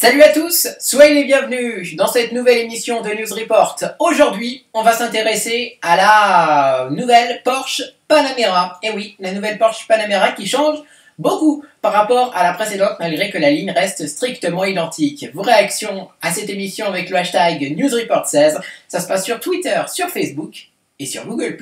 Salut à tous, soyez les bienvenus dans cette nouvelle émission de News Report. Aujourd'hui, on va s'intéresser à la nouvelle Porsche Panamera. Et oui, la nouvelle Porsche Panamera qui change beaucoup par rapport à la précédente malgré que la ligne reste strictement identique. Vos réactions à cette émission avec le hashtag News Report 16, ça se passe sur Twitter, sur Facebook et sur Google+.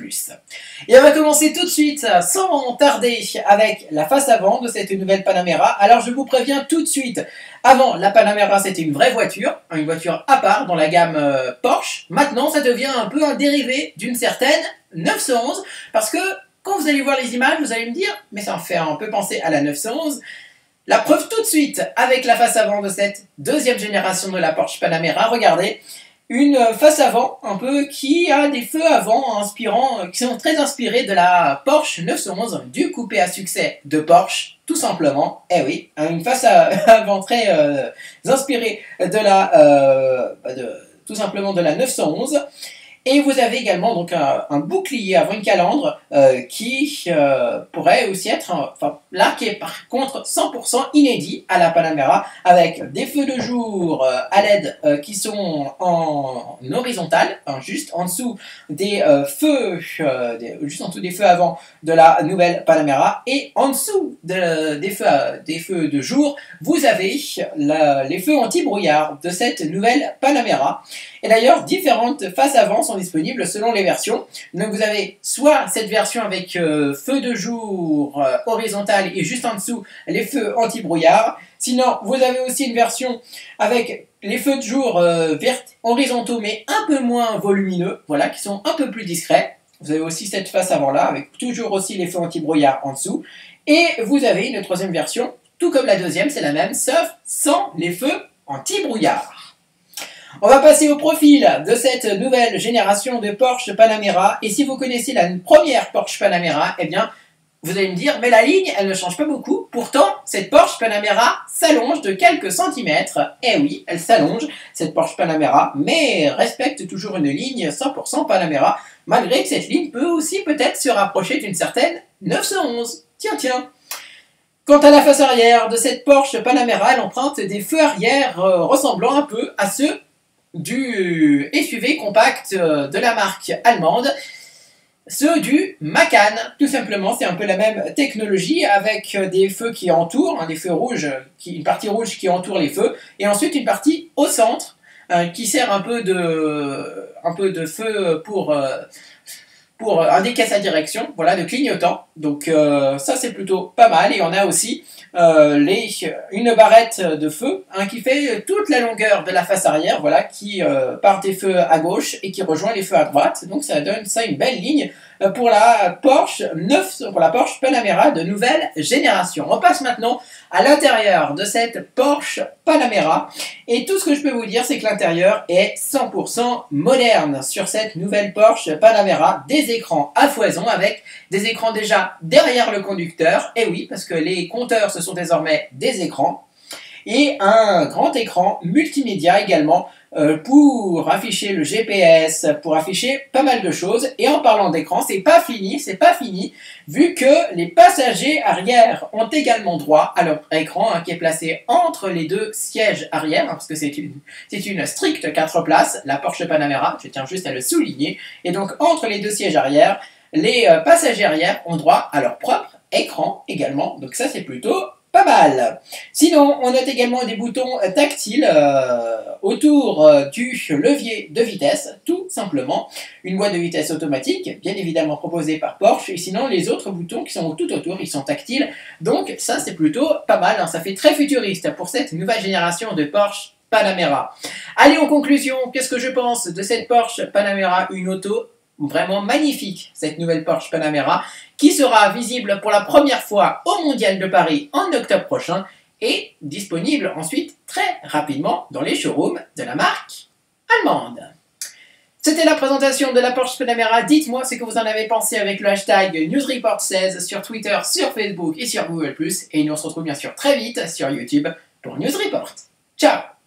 Et on va commencer tout de suite, sans tarder, avec la face avant de cette nouvelle Panamera. Alors je vous préviens tout de suite, avant la Panamera c'était une vraie voiture, une voiture à part dans la gamme Porsche. Maintenant ça devient un peu un dérivé d'une certaine 911, parce que quand vous allez voir les images, vous allez me dire, mais ça en fait un peu penser à la 911. La preuve tout de suite, avec la face avant de cette deuxième génération de la Porsche Panamera, regardez. Une face avant un peu qui a des feux avant qui sont très inspirés de la Porsche 911, du coupé à succès de Porsche, tout simplement. Eh oui, une face avant très inspirée tout simplement de la 911. Et vous avez également donc un bouclier avant une calandre qui pourrait aussi être, là qui est par contre 100% inédit à la Panamera, avec des feux de jour à LED qui sont en horizontal, juste en dessous des juste en dessous des feux avant de la nouvelle Panamera, et en dessous des feux de jour, vous avez les feux anti-brouillard de cette nouvelle Panamera. Et d'ailleurs, différentes faces avant sont disponibles selon les versions. Donc vous avez soit cette version avec feu de jour horizontal et juste en dessous les feux anti-brouillard. Sinon, vous avez aussi une version avec les feux de jour horizontaux mais un peu moins volumineux, voilà, qui sont un peu plus discrets. Vous avez aussi cette face avant là avec toujours aussi les feux anti-brouillard en dessous. Et vous avez une troisième version, tout comme la deuxième, c'est la même, sauf sans les feux anti-brouillard. On va passer au profil de cette nouvelle génération de Porsche Panamera. Et si vous connaissez la première Porsche Panamera, eh bien, vous allez me dire, mais la ligne, elle ne change pas beaucoup. Pourtant, cette Porsche Panamera s'allonge de quelques centimètres. Eh oui, elle s'allonge, cette Porsche Panamera, mais respecte toujours une ligne 100% Panamera, malgré que cette ligne peut aussi peut-être se rapprocher d'une certaine 911. Tiens. Quant à la face arrière de cette Porsche Panamera, elle emprunte des feux arrière ressemblant un peu à ceux du SUV compact de la marque allemande, ceux du Macan, tout simplement. C'est un peu la même technologie avec des feux qui entourent, des feux rouges, une partie rouge qui entoure les feux, et ensuite une partie au centre qui sert un peu de feu pour indiquer sa direction, voilà, de clignotant. Donc ça c'est plutôt pas mal. Et on a aussi une barrette de feu qui fait toute la longueur de la face arrière, voilà, qui part des feux à gauche et qui rejoint les feux à droite. Donc ça donne ça une belle ligne pour la Porsche Panamera de nouvelle génération. On passe maintenant à l'intérieur de cette Porsche Panamera. Et tout ce que je peux vous dire, c'est que l'intérieur est 100% moderne sur cette nouvelle Porsche Panamera. Des écrans à foison avec des écrans déjà derrière le conducteur. Et oui, parce que les compteurs, ce sont désormais des écrans. Et un grand écran multimédia également pour afficher le GPS, pour afficher pas mal de choses. Et en parlant d'écran, c'est pas fini, vu que les passagers arrière ont également droit à leur écran qui est placé entre les deux sièges arrière, parce que c'est une stricte 4 places, la Porsche Panamera, je tiens juste à le souligner. Et donc entre les deux sièges arrière, les passagers arrière ont droit à leur propre écran également, donc ça c'est plutôt pas mal. Sinon, on note également des boutons tactiles autour du levier de vitesse, tout simplement. Une boîte de vitesse automatique, bien évidemment proposée par Porsche, et sinon les autres boutons qui sont tout autour, ils sont tactiles. Donc ça c'est plutôt pas mal, ça fait très futuriste pour cette nouvelle génération de Porsche Panamera. Allez, en conclusion, qu'est-ce que je pense de cette Porsche Panamera, une auto vraiment magnifique, cette nouvelle Porsche Panamera, qui sera visible pour la première fois au Mondial de Paris en octobre prochain et disponible ensuite très rapidement dans les showrooms de la marque allemande. C'était la présentation de la Porsche Panamera. Dites-moi ce que vous en avez pensé avec le hashtag NewsReport16 sur Twitter, sur Facebook et sur Google+. Et nous on se retrouve bien sûr très vite sur YouTube pour News Report. Ciao!